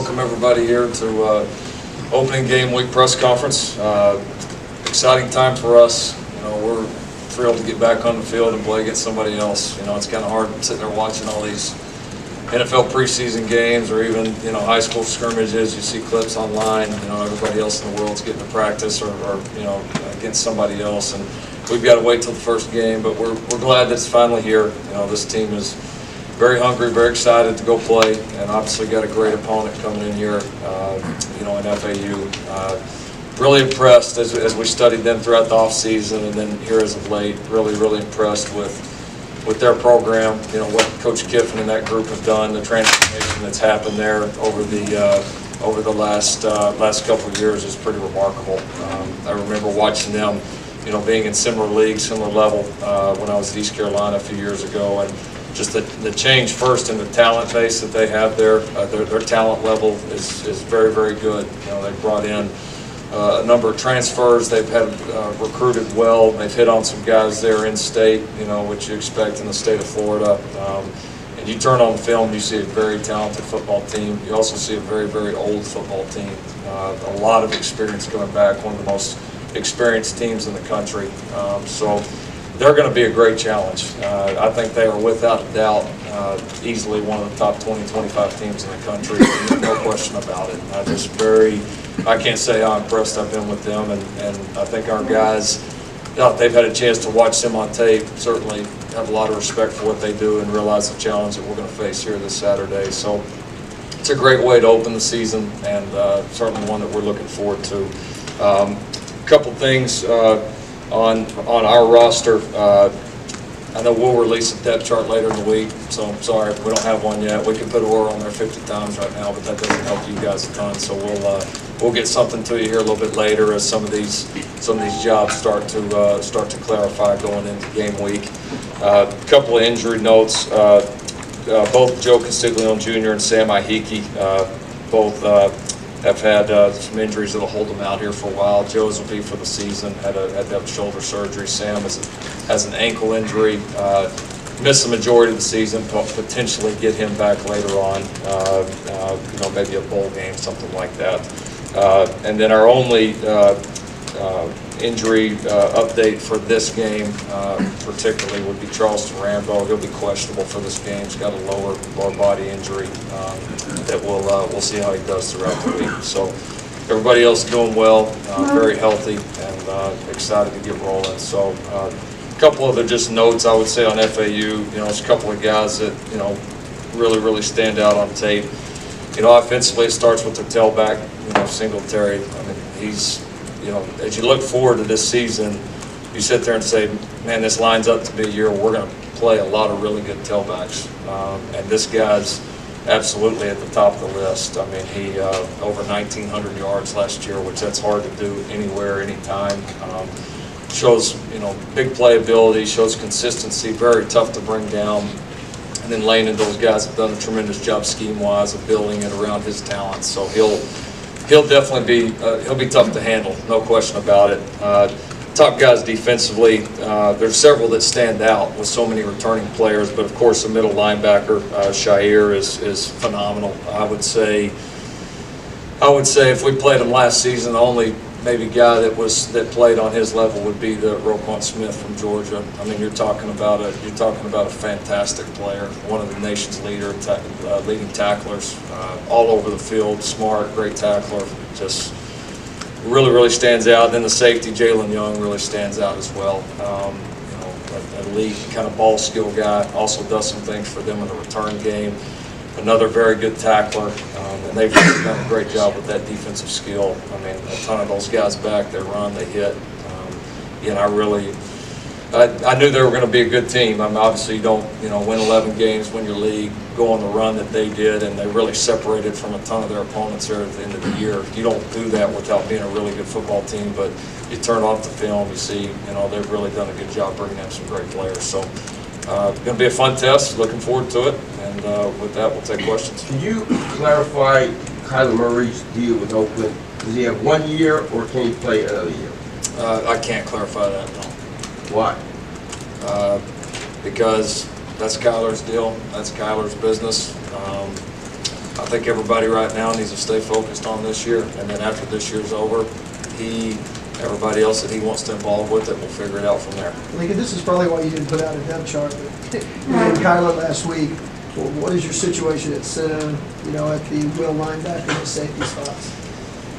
welcome everybody here to opening game week press conference. Exciting time for us. We're thrilled to get back on the field and play against somebody else. It's kind of hard sitting there watching all these NFL preseason games or even high school scrimmages. You see clips online. Everybody else in the world's getting to practice or against somebody else, and we've got to wait till the first game. But we're glad that it's finally here. This team is very hungry, very excited to go play, and obviously got a great opponent coming in here, in FAU. Really impressed as we studied them throughout the offseason and then here as of late. Really impressed with their program. What Coach Kiffin and that group have done, the transformation that's happened there over the last couple of years is pretty remarkable. I remember watching them, being in similar leagues, similar level when I was at East Carolina a few years ago, and just the change first in the talent base that they have there. Their talent level is very good. They've brought in a number of transfers. They've had recruited well. They've hit on some guys there in state, which you expect in the state of Florida. And you turn on the film, you see a very talented football team. You also see a very old football team. A lot of experience going back, one of the most experienced teams in the country. So they're going to be a great challenge. I think they are without a doubt easily one of the top 20-25 teams in the country. No question about it. I can't say how impressed I've been with them, and I think our guys, they've had a chance to watch them on tape, certainly have a lot of respect for what they do and realize the challenge that we're going to face here this Saturday. So it's a great way to open the season, and certainly one that we're looking forward to. A couple things on our roster. I know we'll release a depth chart later in the week, so I'm sorry we don't have one yet. We can put Aurora on there 50 times right now, but that doesn't help you guys a ton. So we'll get something to you here a little bit later as some of these jobs start to clarify going into game week. A couple of injury notes. Both Joe Castiglione Jr. and Sam Ihiki both have had some injuries that'll hold them out here for a while. Joe's will be for the season. Had to have shoulder surgery. Sam has an ankle injury. Missed the majority of the season. Potentially get him back later on. Maybe a bowl game, something like that. And then our only injury update for this game, particularly, would be Charleston Rambo. He'll be questionable for this game. He's got a lower body injury that we'll see how he does throughout the week. So everybody else doing well, very healthy, and excited to get rolling. So a couple other just notes I would say on FAU. There's a couple of guys that really stand out on tape. Offensively, it starts with their tailback, Singletary. I mean, he's, as you look forward to this season, you sit there and say, man, this lines up to be a year where we're going to play a lot of really good tailbacks. And this guy's absolutely at the top of the list. I mean, he over 1,900 yards last year, which that's hard to do anywhere, anytime. Shows, big playability, shows consistency, very tough to bring down. And then Lane and those guys have done a tremendous job scheme-wise of building it around his talent. So he'll definitely be he'll be tough to handle, no question about it. Top guys defensively, there's several that stand out with so many returning players, but of course the middle linebacker Shire is phenomenal. I would say if we played him last season, the only maybe guy that played on his level would be the Roquan Smith from Georgia. I mean, you're talking about a fantastic player, one of the nation's leading tacklers, all over the field, smart, great tackler, just really stands out. And then the safety Jalen Young really stands out as well. A elite kind of ball skill guy, also does some things for them in the return game. Another very good tackler, and they've really done a great job with that defensive skill. I mean, a ton of those guys back, they run, they hit. I knew they were going to be a good team. I mean, obviously you don't, win 11 games, win your league, go on the run that they did, and they really separated from a ton of their opponents there at the end of the year. You don't do that without being a really good football team, but you turn off the film, you see, they've really done a good job bringing in some great players. So it's going to be a fun test. Looking forward to it. And with that, we'll take questions. Can you clarify Kyler Murray's deal with Oakland? Does he have 1 year, or can he play another year? I can't clarify that, no. Why? Because that's Kyler's deal. That's Kyler's business. I think everybody right now needs to stay focused on this year, and then after this year's over, everybody else that he wants to involve with it will figure it out from there. Lincoln, this is probably why you didn't put out a depth chart, but you had Kyler last week. Well, what is your situation at center, at the will linebacker and the safety spots?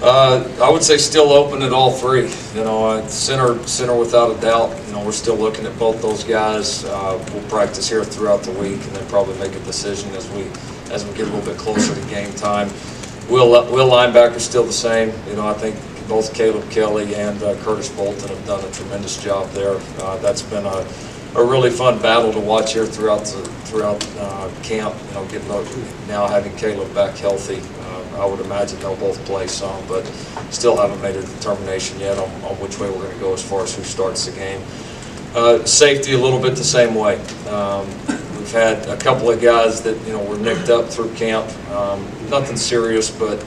I would say still open at all three. Center without a doubt. We're still looking at both those guys. We'll practice here throughout the week, and then probably make a decision as we get a little bit closer to game time. Will linebacker still the same. I think both Caleb Kelly and Curtis Bolton have done a tremendous job there. That's been a really fun battle to watch here throughout camp. Now having Caleb back healthy, I would imagine they'll both play some, but still haven't made a determination yet on which way we're going to go as far as who starts the game. Safety a little bit the same way. We've had a couple of guys that were nicked up through camp. Nothing serious, but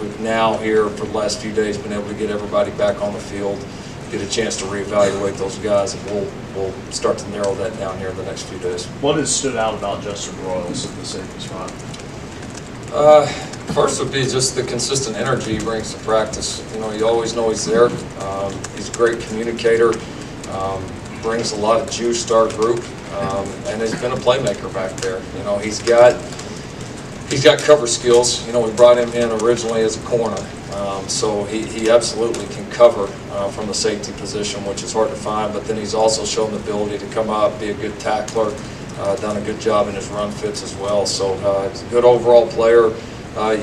we've now here for the last few days been able to get everybody back on the field, get a chance to reevaluate those guys, and we'll start to narrow that down here in the next few days. What has stood out about Justin Broyles at the safety spot? First would be just the consistent energy he brings to practice. You always know he's there. He's a great communicator, brings a lot of juice to our group, and has been a playmaker back there. He's got cover skills. We brought him in originally as a corner, so he absolutely can cover from the safety position, which is hard to find. But then he's also shown the ability to come up, be a good tackler, done a good job in his run fits as well. So he's a good overall player.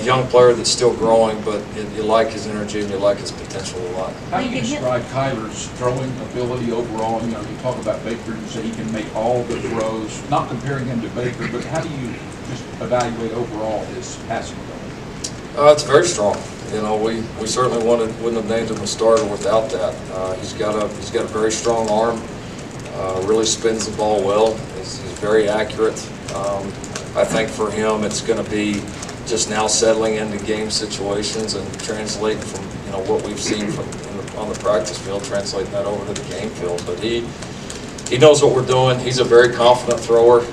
Young player that's still growing, but you like his energy and you like his potential a lot. How do you describe Kyler's throwing ability overall? You talk about Baker, you say he can make all the throws. Not comparing him to Baker, but how do you just evaluate overall his passing ability? It's very strong. We certainly wouldn't have named him a starter without that. He's got a very strong arm. Really spins the ball well. He's very accurate. I think for him, it's going to be just now settling into game situations and translating from what we've seen on the practice field, translating that over to the game field. But he knows what we're doing. He's a very confident thrower.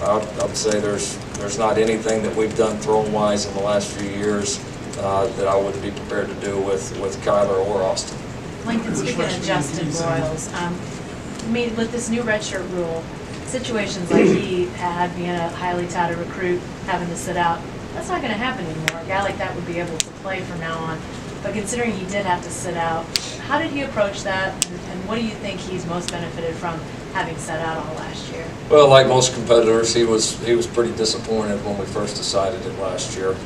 I would say there's not anything that we've done throwing wise in the last few years that I wouldn't be prepared to do with Kyler or Austin. Lincoln, speaking of Justin Broyles, with this new redshirt rule, situations like he had, being a highly touted recruit, having to sit out, that's not going to happen anymore. A guy like that would be able to play from now on. But considering he did have to sit out, how did he approach that, and what do you think he's most benefited from having sat out all last year? Well, like most competitors, he was pretty disappointed when we first decided it last year.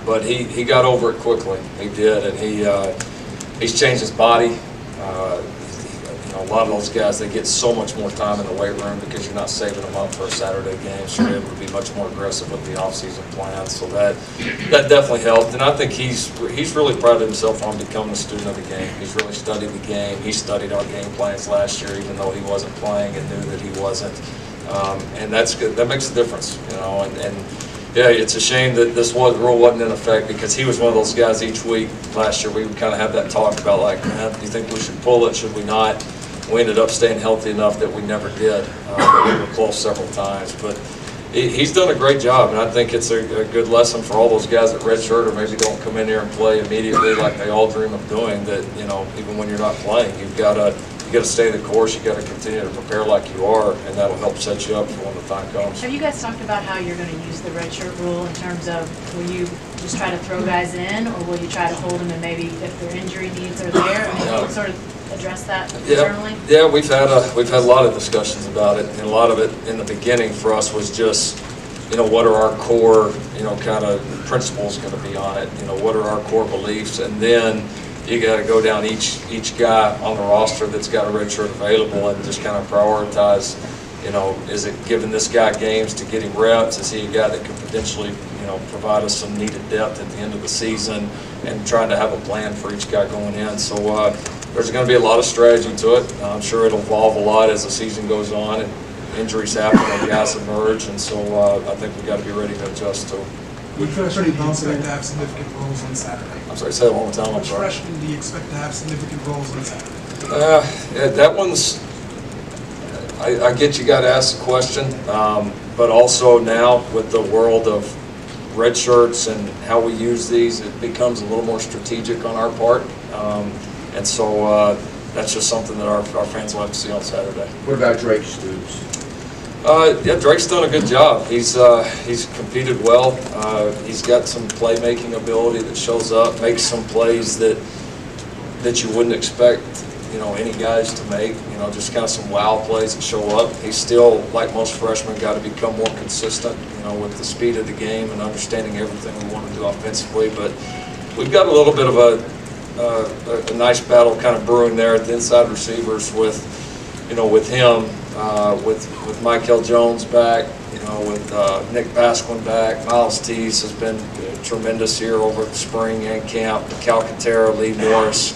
But he got over it quickly. He did, and he's changed his body. A lot of those guys, they get so much more time in the weight room because you're not saving them up for a Saturday game, so you're able to be much more aggressive with the off-season plans. So that definitely helped, and I think he's really proud of himself on becoming a student of the game. He's really studied the game. He studied our game plans last year, even though he wasn't playing and knew that he wasn't, and that's good. That makes a difference, And yeah, it's a shame that this rule wasn't in effect because he was one of those guys each week last year. We would kind of have that talk about like, do you think we should pull it? Should we not? We ended up staying healthy enough that we never did, but we were close several times. But he's done a great job, and I think it's a good lesson for all those guys that redshirt or maybe don't come in here and play immediately like they all dream of doing. That even when you're not playing, you've got to stay the course. You got to continue to prepare like you are, and that'll help set you up for when the time comes. Have you guys talked about how you're going to use the redshirt rule in terms of will you just try to throw guys in, or will you try to hold them and maybe if their injury needs are there, and sort of address that internally? Yeah, we've had a lot of discussions about it, and a lot of it in the beginning for us was just, what are our core, kind of principles going to be on it? What are our core beliefs? And then you got to go down each guy on the roster that's got a red shirt available and just kind of prioritize. Is it giving this guy games to get him reps? Is he a guy that could potentially, provide us some needed depth at the end of the season? And trying to have a plan for each guy going in. So there's going to be a lot of strategy to it. I'm sure it'll evolve a lot as the season goes on and injuries happen and guys emerge. And so I think we've got to be ready to adjust to it. Which freshmen do you expect to have significant roles on Saturday? I'm sorry, say that one more time. Which freshmen do you expect to have significant roles on Saturday? Yeah, that one's, I get you got to ask the question, but also now with the world of red shirts and how we use these, it becomes a little more strategic on our part. And so that's just something that our fans will have to see on Saturday. What about Drake Stoops? Yeah, Drake's done a good job. He's competed well. He's got some playmaking ability that shows up, makes some plays that you wouldn't expect, any guys to make. Just kind of some wow plays that show up. He's still, like most freshmen, got to become more consistent, with the speed of the game and understanding everything we want to do offensively. But we've got a little bit of a nice battle kind of brewing there at the inside receivers with him, with Michael Jones back, with Nick Basquin back. Miles Tees has been tremendous here over the spring and camp. Calcaterra, Lee Morris.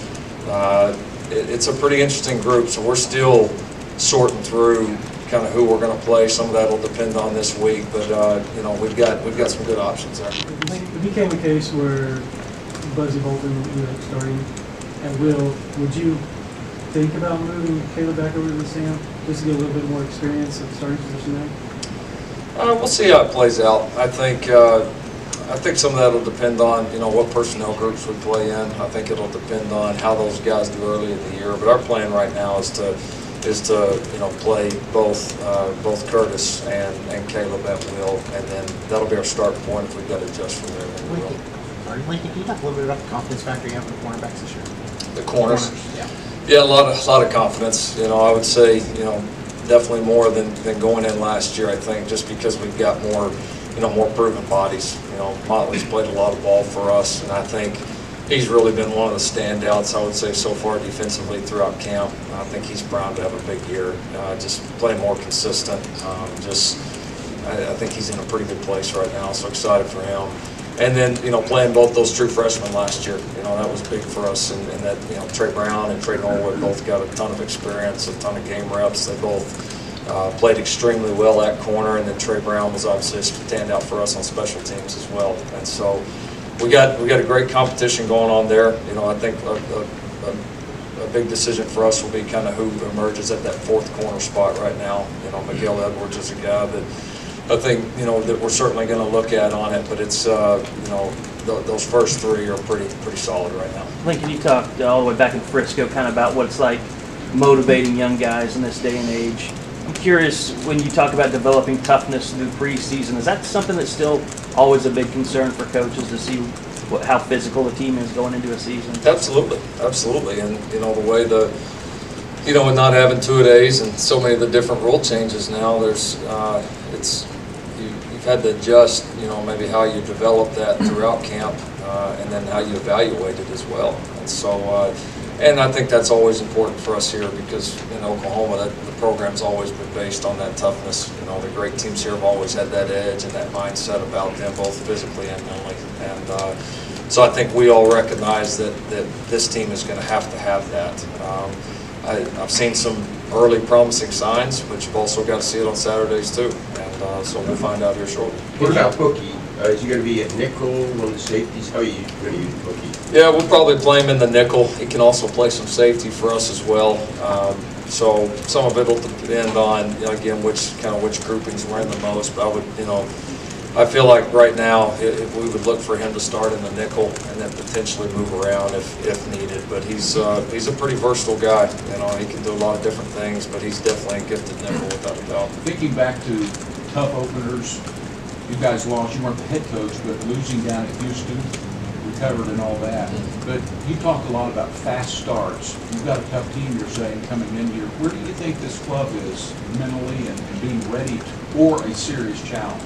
It's a pretty interesting group, so we're still sorting through kind of who we're going to play. Some of that will depend on this week, but we've got some good options there. If it became a case where Buzzy Bolton starting at will, would you think about moving Caleb back over to the Sam just to get a little bit more experience at the starting position there? We'll see how it plays out. I think some of that will depend on what personnel groups we play in. I think it'll depend on how those guys do early in the year. But our plan right now is to play both Curtis and Caleb at will, and then that'll be our start point. If we've got to adjust from there, then we will. Lincoln, can you talk a little bit about the confidence factor you have in the cornerbacks this year? The corners. Yeah. Yeah, a lot of confidence. I would say definitely more than going in last year. I think just because we've got more proven bodies. Motley's played a lot of ball for us, and I think he's really been one of the standouts, I would say, so far defensively throughout camp. I think he's primed to have a big year, just playing more consistent. I think he's in a pretty good place right now, so excited for him. And then, playing both those true freshmen last year, that was big for us, and that, Trey Brown and Trey Norwood both got a ton of experience, a ton of game reps. They both played extremely well at corner, and then Trey Brown was obviously a standout for us on special teams as well. And so we got a great competition going on there. I think a big decision for us will be kind of who emerges at that fourth corner spot right now. Miguel Edwards is a guy that I think that we're certainly going to look at on it, but it's those first three are pretty solid right now. Lincoln, you talked all the way back in Frisco kind of about what it's like motivating young guys in this day and age. I'm curious, when you talk about developing toughness through preseason, is that something that's still always a big concern for coaches to see how physical the team is going into a season? Absolutely. And the way with not having two-a-days and so many of the different rule changes now, there's you've had to adjust maybe how you develop that throughout camp, and then how you evaluate it as well. And so and I think that's always important for us here, because in Oklahoma the program's always been based on that toughness. The great teams here have always had that edge and that mindset about them, both physically and mentally. And so I think we all recognize that this team is going to have that. I've seen some early promising signs, but you've also got to see it on Saturdays too. And so we'll find out here shortly. What about Bookie? Is he going to be at nickel, one of the safeties? How are you going to use Bookie? Yeah, we'll probably play him in the nickel. He can also play some safety for us as well. So some of it will depend on, again, which groupings we're in the most. But I feel like right now we would look for him to start in the nickel and then potentially move around if needed. But he's a pretty versatile guy. He can do a lot of different things, but he's definitely a gifted nickel without a doubt. Thinking back to tough openers, you guys lost. You weren't the head coach, but losing down at Houston, recovered and all that. But you talked a lot about fast starts. You've got a tough team, you're saying, coming in here. Where do you think this club is mentally and being ready for a serious challenge?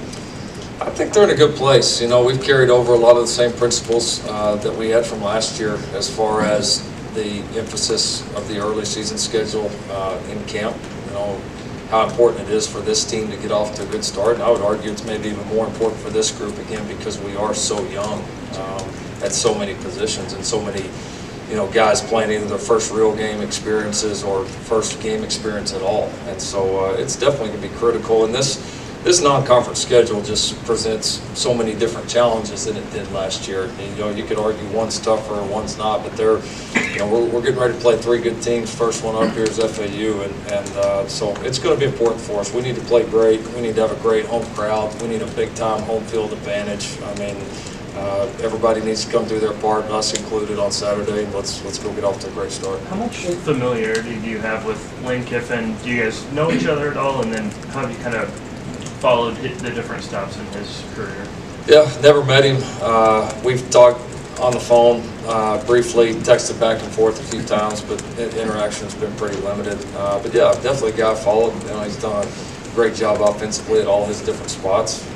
I think they're in a good place. We've carried over a lot of the same principles that we had from last year, as far as the emphasis of the early season schedule in camp. How important it is for this team to get off to a good start. And I would argue it's maybe even more important for this group, again, because we are so young at so many positions, and so many guys playing either their first real game experiences or first game experience at all. And so it's definitely going to be critical. And this non-conference schedule just presents so many different challenges than it did last year. You could argue one's tougher, one's not, but they're you know, we're getting ready to play 3 good teams. First one up here is FAU, and so it's going to be important for us. We need to play great. We need to have a great home crowd. We need a big-time home field advantage. I mean, everybody needs to come do their part, us included, on Saturday. And let's go get off to a great start. How much familiarity do you have with Lane Kiffin? Do you guys know each other at all? And then how have you kind of followed the different stops in his career? Yeah, never met him. We've talked on the phone briefly, texted back and forth a few times, but interaction's been pretty limited. But yeah, definitely a guy I followed. You know, he's done a great job offensively at all his different spots.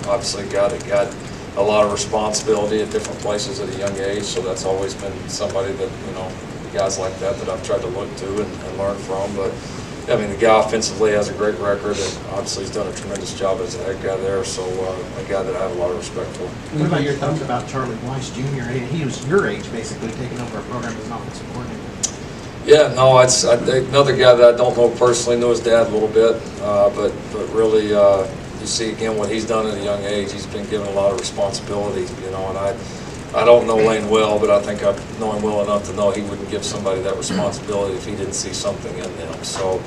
Obviously, a guy that got a lot of responsibility at different places at a young age, so that's always been somebody that, you know, guys like that I've tried to look to and learn from. But I mean, the guy offensively has a great record, and obviously he's done a tremendous job as a head guy there, so a guy that I have a lot of respect for. What about your thoughts about Charlie Weiss Jr.? He was your age, basically, taking over a program as an offensive coordinator. Yeah, no, it's another guy that I don't know personally. Knew his dad a little bit, but really, you see again what he's done at a young age. He's been given a lot of responsibility, you know, and I don't know Lane well, but I think I know him well enough to know he wouldn't give somebody that responsibility if he didn't see something in them. So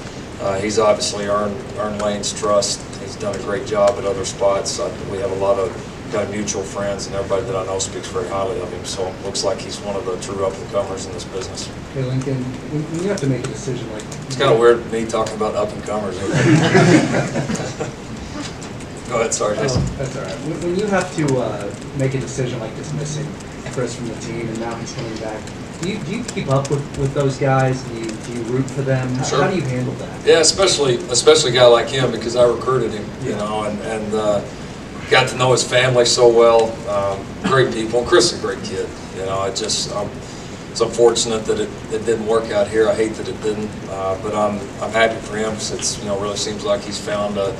he's obviously earned Lane's trust. He's done a great job at other spots. We have a lot of kind of mutual friends, and everybody that I know speaks very highly of him. So it looks like he's one of the true up-and-comers in this business. Hey, Lincoln, when you have to make a decision like... It's kind of weird me talking about up-and-comers. Go ahead, sorry, Jason. That's all right. When you have to make a decision like dismissing Chris from the team and now he's coming back, do you keep up with those guys? Do you root for them? Sure. How do you handle that? Yeah, especially a guy like him, because I recruited him, you know, and got to know his family so well. Great people. And Chris is a great kid. You know, it's unfortunate that it didn't work out here. I hate that it didn't, but I'm happy for him, because it's, you know, really seems like he's found a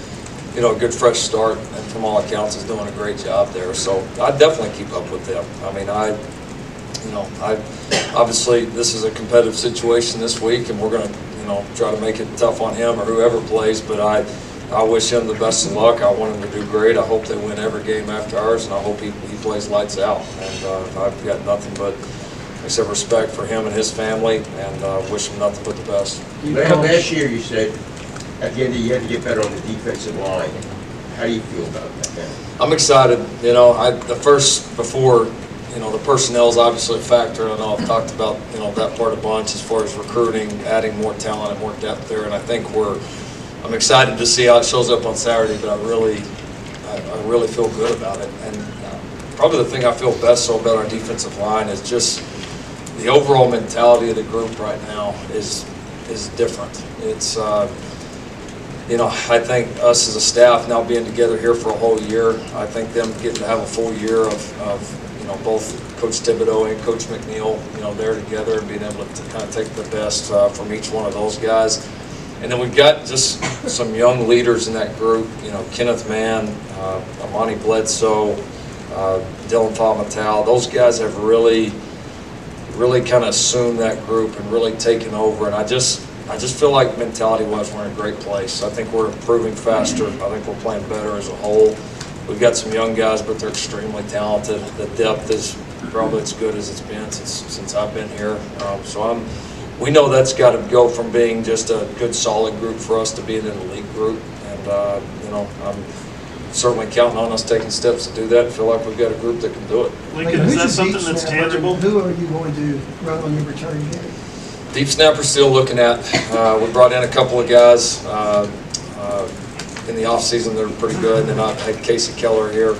good fresh start, and from all accounts is doing a great job there. So I definitely keep up with them. I mean, obviously this is a competitive situation this week, and we're going to, you know, try to make it tough on him or whoever plays, but I wish him the best of luck. I want him to do great. I hope they win every game after ours, and I hope he plays lights out. And I've got nothing but, like I said, respect for him and his family, and wish him nothing but the best. Last year you said at the end of the year you had to get better on the defensive line. How do you feel about that now? I'm excited. You know, before, you know, the personnel is obviously a factor. I know I've talked about, you know, that part a bunch as far as recruiting, adding more talent and more depth there, and I think I'm excited to see how it shows up on Saturday, but I really feel good about it. And probably the thing I feel best so about our defensive line is just the overall mentality of the group right now is different. It's you know, I think us as a staff now being together here for a whole year, I think them getting to have a full year of you know, both Coach Thibodeau and Coach McNeil, you know, there together and being able to kind of take the best from each one of those guys. And then we've got just some young leaders in that group, you know, Kenneth Mann, Amani Bledsoe, Dylan Famatal. Those guys have really kind of assumed that group and really taken over. And I just feel like mentality-wise we're in a great place. I think we're improving faster. I think we're playing better as a whole. We've got some young guys, but they're extremely talented. The depth is probably as good as it's been since I've been here. So we know that's got to go from being just a good, solid group for us to being an elite group. And, you know, I'm certainly counting on us taking steps to do that and feel like we've got a group that can do it. Who's Lincoln, is that your something deep that's snapper, tangible? and who are you going to run on your return game? Deep snapper still looking at. We brought in a couple of guys in the offseason. They're pretty good. And I've had Casey Keller here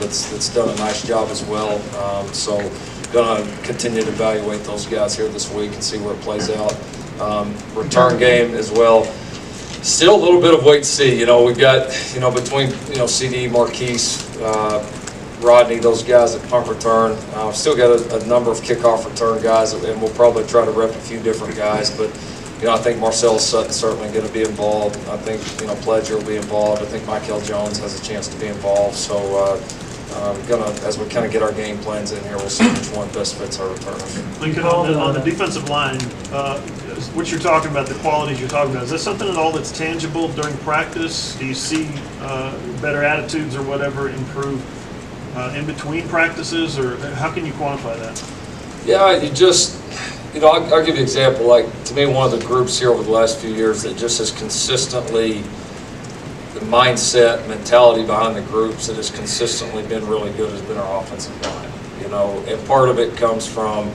that's done a nice job as well. So going to continue to evaluate those guys here this week and see where it plays out. Return game as well. Still a little bit of wait and see. You know, we've got, you know, between, you know, CD, Marquise, Rodney, those guys at punt return. Still got a number of kickoff return guys, and we'll probably try to rep a few different guys. But, you know, I think Marcel Sutton's certainly going to be involved. I think, you know, Pledger will be involved. I think Michael Jones has a chance to be involved. So, as we kind of get our game plans in here, we'll see which one best fits our returners. Lincoln, on the defensive line, what you're talking about, the qualities you're talking about, is that something at all that's tangible during practice? Do you see better attitudes or whatever improve in between practices, or how can you quantify that? Yeah, You know, I'll give you an example. Like, to me, one of the groups here over the last few years that just has consistently, the mindset, mentality behind the groups that has consistently been really good has been our offensive line. You know, and part of it comes from,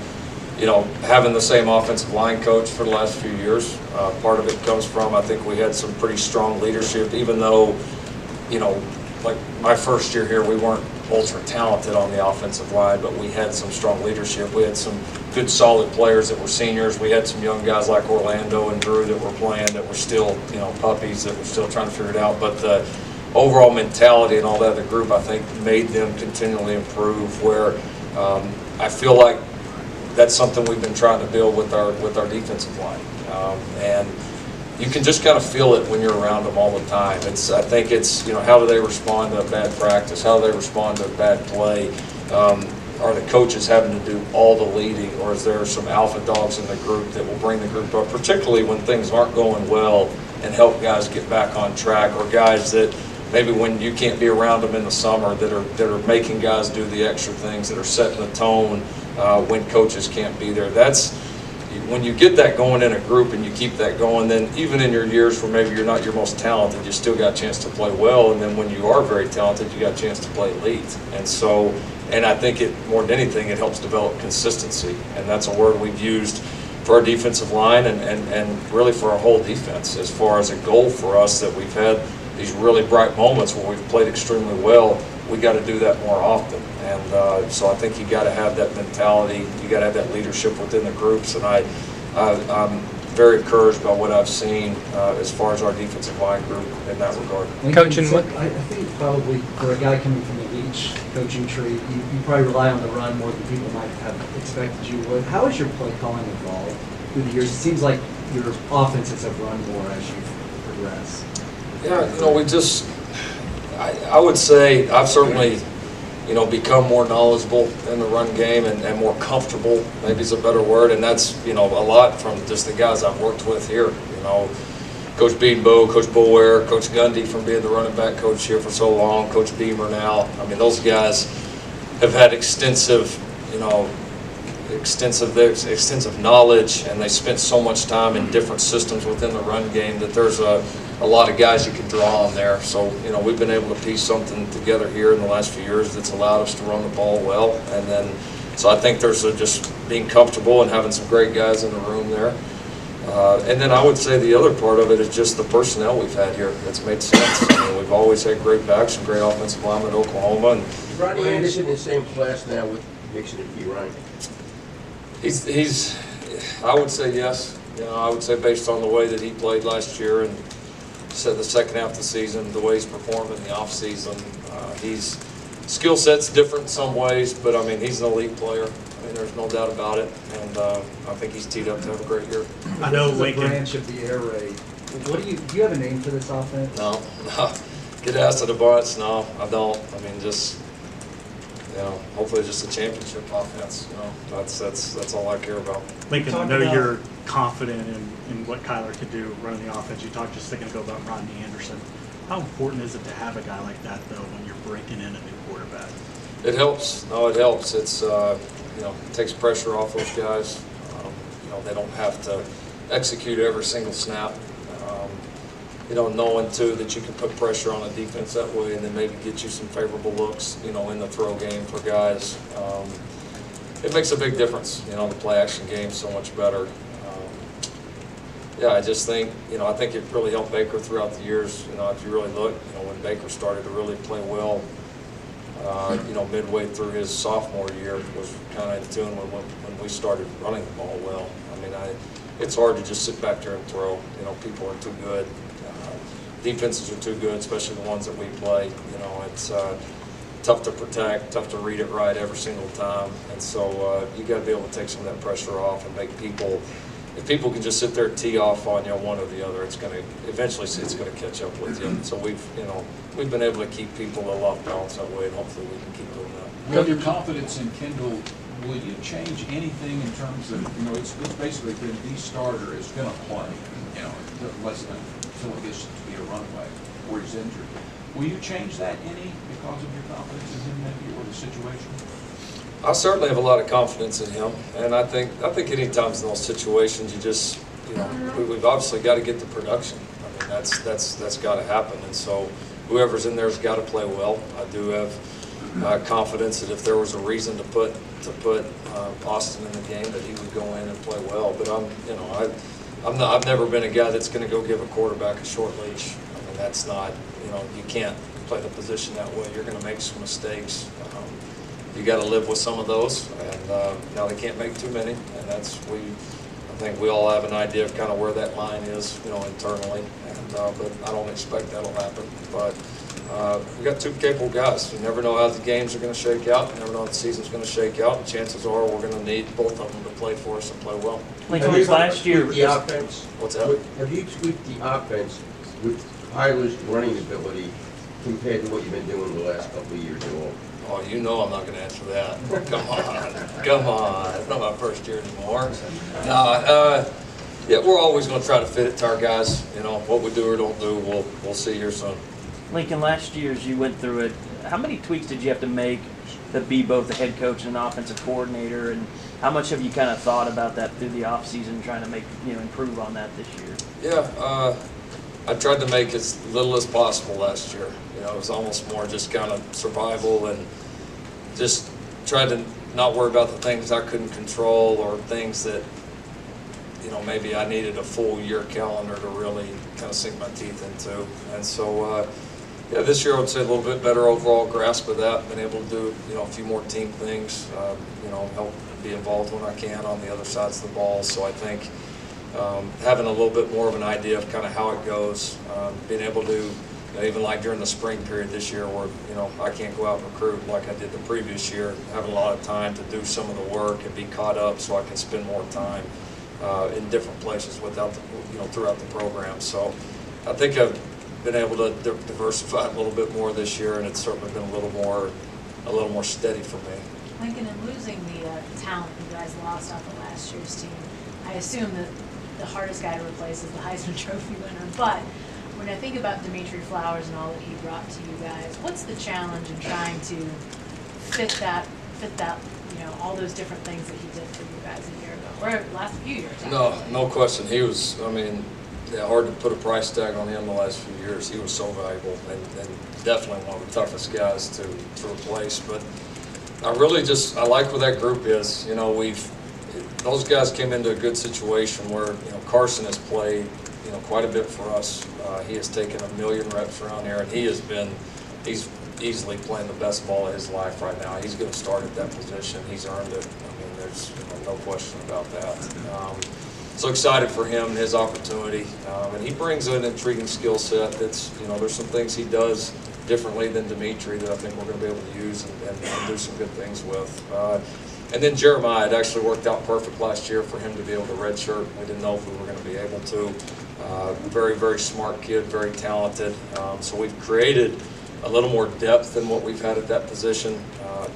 you know, having the same offensive line coach for the last few years. Part of it comes from, I think we had some pretty strong leadership, even though, you know, like my first year here, we weren't ultra talented on the offensive line, but we had some strong leadership. We had some good, solid players that were seniors. We had some young guys like Orlando and Drew that were playing, that were still, you know, puppies that were still trying to figure it out. But the overall mentality and all that of the group, I think, made them continually improve. Where I feel like that's something we've been trying to build with our defensive line, and you can just kind of feel it when you're around them all the time. I think it's, you know, how do they respond to a bad practice? How do they respond to a bad play? Are the coaches having to do all the leading, or is there some alpha dogs in the group that will bring the group up, particularly when things aren't going well, and help guys get back on track, or guys that maybe when you can't be around them in the summer that are making guys do the extra things, that are setting the tone when coaches can't be there. That's when you get that going in a group and you keep that going, then even in your years where maybe you're not your most talented, you still got a chance to play well. And then when you are very talented, you got a chance to play elite. And so, and I think it, more than anything, it helps develop consistency. And that's a word we've used for our defensive line and really for our whole defense, as far as a goal for us, that we've had these really bright moments where we've played extremely well. We got to do that more often. And so I think you got to have that mentality. You got to have that leadership within the groups. And I'm very encouraged by what I've seen as far as our defensive line group in that regard. Coaching, I think probably for a guy coming from the Leach coaching tree, you probably rely on the run more than people might have expected you would. How has your play calling evolved through the years? It seems like your offenses have run more as you progress. Yeah, you know, we just, I would say I've certainly, you know, become more knowledgeable in the run game and more comfortable, maybe is a better word. And that's, you know, a lot from just the guys I've worked with here. You know, Coach Beanbo, Coach Boulware, Coach Gundy from being the running back coach here for so long, Coach Beamer now. I mean, those guys have had extensive, you know, extensive knowledge, and they spent so much time in different systems within the run game that there's a lot of guys you can draw on there. So, you know, we've been able to piece something together here in the last few years that's allowed us to run the ball well. And then, so I think there's just being comfortable and having some great guys in the room there. And then I would say the other part of it is just the personnel we've had here. It's made sense. I mean, we've always had great backs and great offensive linemen at Oklahoma. And Ronnie Anderson in the same class now with Mixon and P. Ryan. He's, I would say yes. You know, I would say based on the way that he played last year and said the second half of the season, the way he's performed in the off season, he's skill set's different in some ways, but I mean, he's an elite player. I mean, there's no doubt about it, and I think he's teed up to have a great year. I know Lincoln. Branch of the air raid. What do you have a name for this offense? No. Get asked it a bunch. No, I don't. I mean, just, you know, hopefully just a championship offense. You know, that's all I care about. Lincoln, I know you're confident in what Kyler could do running the offense. You talked just a second ago about Rodney Anderson. How important is it to have a guy like that, though, when you're breaking in a new quarterback? It helps. No, it helps. It's, you know, it takes pressure off those guys. You know, they don't have to execute every single snap. You know, knowing, too, that you can put pressure on the defense that way and then maybe get you some favorable looks, you know, in the throw game for guys. It makes a big difference. You know, the play-action game's so much better. Yeah, I just think, you know, I think it really helped Baker throughout the years. You know, if you really look, you know, when Baker started to really play well, you know, midway through his sophomore year was kind of in tune with when we started running the ball well. I mean, it's hard to just sit back there and throw. You know, people are too good. Defenses are too good, especially the ones that we play. You know, it's tough to protect, tough to read it right every single time. And so you got to be able to take some of that pressure off and make people, if people can just sit there and tee off on you one or the other, it's going to eventually it's going to catch up with you. So we've been able to keep people a little off balance that way, and hopefully we can keep doing that. With your confidence in Kendall, will you change anything in terms of, you know, it's basically been the starter is going to play, you know, less than until it gets to be a runaway or he's injured. Will you change that any because of your confidence in him maybe or the situation? I certainly have a lot of confidence in him, and I think any times in those situations, you just, you know, we've obviously got to get the production. I mean, that's got to happen, and so whoever's in there's got to play well. I do have confidence that if there was a reason to put Austin in the game, that he would go in and play well. But I've never been a guy that's going to go give a quarterback a short leash. I mean, that's not, you know, you can't play the position that way. You're going to make some mistakes. You got to live with some of those, and now they can't make too many, and I think we all have an idea of kind of where that line is, you know, internally, and but I don't expect that'll happen. But we got two capable guys. You never know how the games are going to shake out. You never know how the season's going to shake out. And chances are we're going to need both of them to play for us and play well. Like last year, the offense. What's that? Have you tweaked the offense with Kyler's running ability compared to what you've been doing the last couple of years at all? Oh, you know I'm not going to answer that. Come on. It's not my first year anymore. No, yeah, we're always going to try to fit it to our guys. You know, what we do or don't do, we'll see here soon. Lincoln, last year as you went through it, how many tweaks did you have to make to be both a head coach and an offensive coordinator, and how much have you kind of thought about that through the offseason, trying to make, you know, improve on that this year? Yeah, I tried to make as little as possible last year. You know, it was almost more just kind of survival and just tried to not worry about the things I couldn't control or things that, you know, maybe I needed a full year calendar to really kind of sink my teeth into. And so, yeah, this year I would say a little bit better overall grasp of that, been able to do, you know, a few more team things, you know, help be involved when I can on the other sides of the ball. So I think having a little bit more of an idea of kind of how it goes, being able to, you know, even like during the spring period this year where, you know, I can't go out and recruit like I did the previous year, having a lot of time to do some of the work and be caught up so I can spend more time in different places without the, you know, throughout the program. So I think I've been able to diversify a little bit more this year, and it's certainly been a little more steady for me. Lincoln, in losing the talent you guys lost off of last year's team, I assume that the hardest guy to replace is the Heisman Trophy winner, but when I think about Dimitri Flowers and all that he brought to you guys, what's the challenge in trying to fit that, you know, all those different things that he did for you guys a year ago, or the last few years? No question. He was, I mean, yeah, hard to put a price tag on him the last few years. He was so valuable and definitely one of the toughest guys to replace. But I like where that group is. You know, those guys came into a good situation where, you know, Carson has played, you know, quite a bit for us. He has taken 1 million reps around here, and he's easily playing the best ball of his life right now. He's going to start at that position. He's earned it. I mean, there's, you know, no question about that. So excited for him and his opportunity. And he brings an intriguing skill set that's, you know, there's some things he does differently than Dimitri that I think we're going to be able to use and do some good things with. And then Jeremiah, it actually worked out perfect last year for him to be able to redshirt. We didn't know if we were going to be able to. Very, very smart kid, very talented. So we've created a little more depth than what we've had at that position.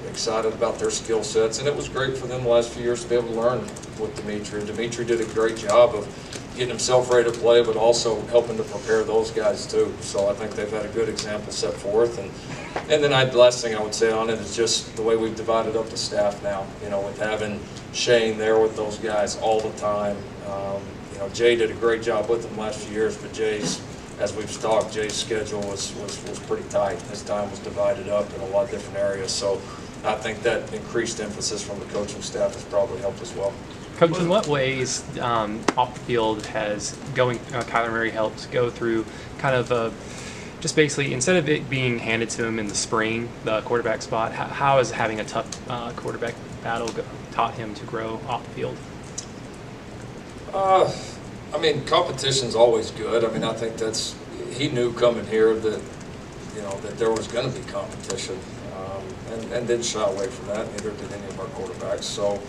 Excited about their skill sets, and it was great for them the last few years to be able to learn with Dimitri. Dimitri did a great job of getting himself ready to play, but also helping to prepare those guys too. So I think they've had a good example set forth. And then the last thing I would say on it is just the way we've divided up the staff now. You know, with having Shane there with those guys all the time. You know, Jay did a great job with them the last few years, but as we've talked, Jay's schedule was pretty tight. His time was divided up in a lot of different areas. So I think that increased emphasis from the coaching staff has probably helped as well. Coach, in what ways off the field has Kyler Murray helped go through kind of just basically, instead of it being handed to him in the spring, the quarterback spot, how has having a tough quarterback battle taught him to grow off the field? I mean, competition's always good. I mean, I think he knew coming here that, you know, that there was going to be competition, and didn't shy away from that. Neither did any of our quarterbacks. So,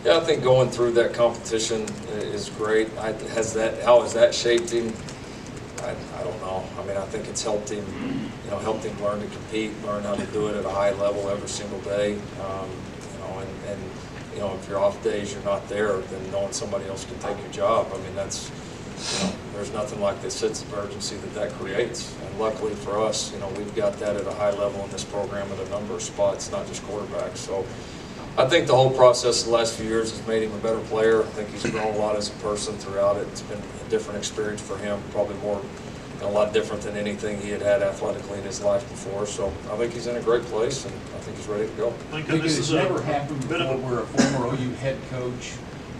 yeah, I think going through that competition is great. How has that shaped him? I don't know. I mean, I think it's helped him, you know, learn to compete, learn how to do it at a high level every single day. You know, and you know, if your off days you're not there, then knowing somebody else can take your job. I mean, that's, you know, there's nothing like the sense of urgency that creates. And luckily for us, you know, we've got that at a high level in this program at a number of spots, not just quarterbacks. So I think the whole process the last few years has made him a better player. I think he's grown a lot as a person throughout it. It's been a different experience for him, probably more, a lot different than anything he had had athletically in his life before. So I think he's in a great place, and I think he's ready to go. Because it's never happened before where a former OU head coach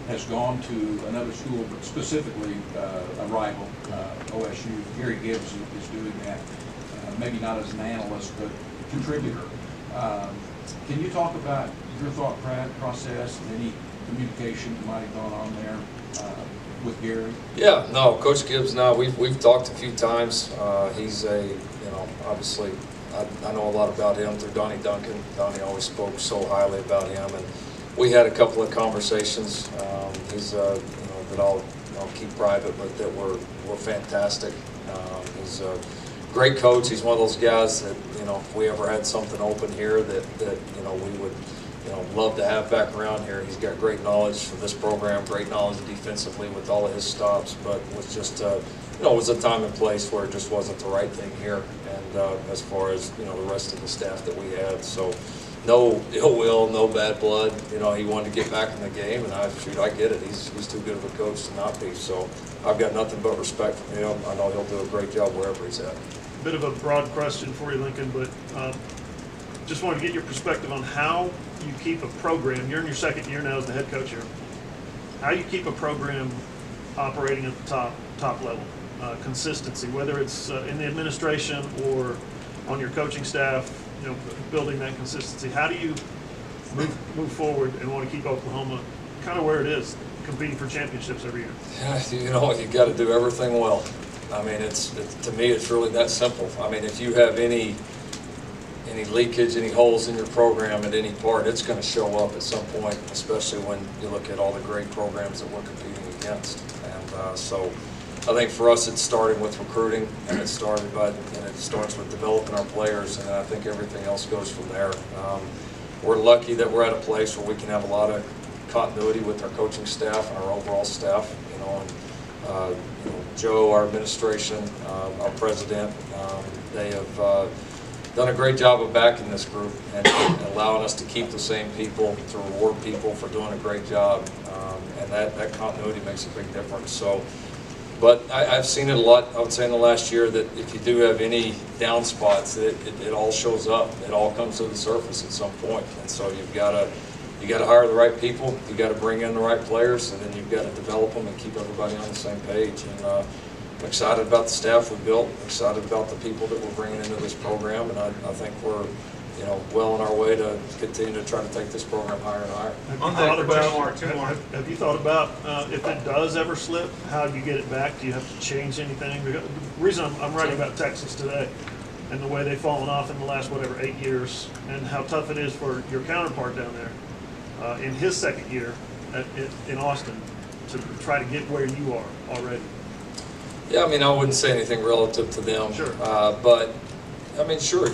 has gone to another school, but specifically a rival, OSU. Gary Gibbs is doing that, maybe not as an analyst, but contributor. Can you talk about your thought process and any communication that might have gone on there with Gary? Yeah, no, Coach Gibbs. Now we've talked a few times. He's obviously I know a lot about him through Donnie Duncan. Donnie always spoke so highly about him, and we had a couple of conversations. He's that I'll keep private, but that were fantastic. He's a great coach. He's one of those guys that if we ever had something open here that we would love to have back around here. He's got great knowledge for this program, great knowledge defensively with all of his stops, but was just it was a time and place where it just wasn't the right thing here. And as far as the rest of the staff that we had, so no ill will, no bad blood. He wanted to get back in the game, and I get it. He's too good of a coach to not be. So I've got nothing but respect for him. I know he'll do a great job wherever he's at. Bit of a broad question for you, Lincoln, but just wanted to get your perspective on how you keep a program. You're in your second year now as the head coach here. How you keep a program operating at the top level, consistency, whether it's in the administration or on your coaching staff. Building that consistency. How do you move forward and want to keep Oklahoma kind of where it is, competing for championships every year? Yeah, you got to do everything well. I mean, to me, it's really that simple. I mean, if you have any leakage, any holes in your program at any part, it's going to show up at some point, especially when you look at all the great programs that we're competing against. And so I think for us, it's starting with recruiting, and it starts with developing our players, and I think everything else goes from there. We're lucky that we're at a place where we can have a lot of continuity with our coaching staff and our overall staff. Joe, our administration, our president, they have done a great job of backing this group and allowing us to keep the same people, to reward people for doing a great job, and that continuity makes a big difference. So. But I've seen it a lot, I would say, in the last year, that if you do have any down spots, it all shows up. It all comes to the surface at some point. And so you got to hire the right people, you got to bring in the right players, and then you've got to develop them and keep everybody on the same page. And I'm excited about the staff we built, excited about the people that we're bringing into this program, and I think we're well on our way to continue to try to take this program higher and higher. Have you thought about if it does ever slip, how do you get it back? Do you have to change anything? The reason I'm writing about Texas today and the way they've fallen off in the last, 8 years, and how tough it is for your counterpart down there in his second year in Austin to try to get where you are already. Yeah, I mean, I wouldn't say anything relative to them. Sure. But, I mean, sure,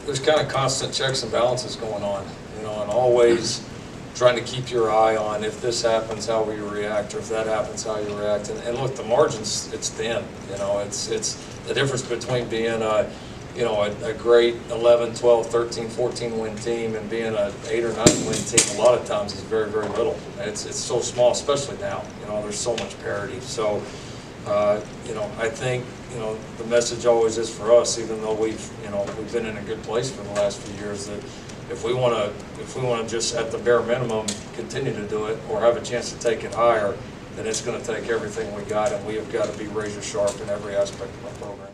there's kind of constant checks and balances going on, and always trying to keep your eye on if this happens, how we react, or if that happens, how you react. And look, the margins, it's thin. It's the difference between being a great 11, 12, 13, 14 win team and being an 8 or 9 win team. A lot of times is very, very little. It's so small, especially now. There's so much parity. So. I think the message always is for us, even though we've been in a good place for the last few years, that if we want to just at the bare minimum continue to do it or have a chance to take it higher, then it's going to take everything we got, and we have got to be razor sharp in every aspect of our program.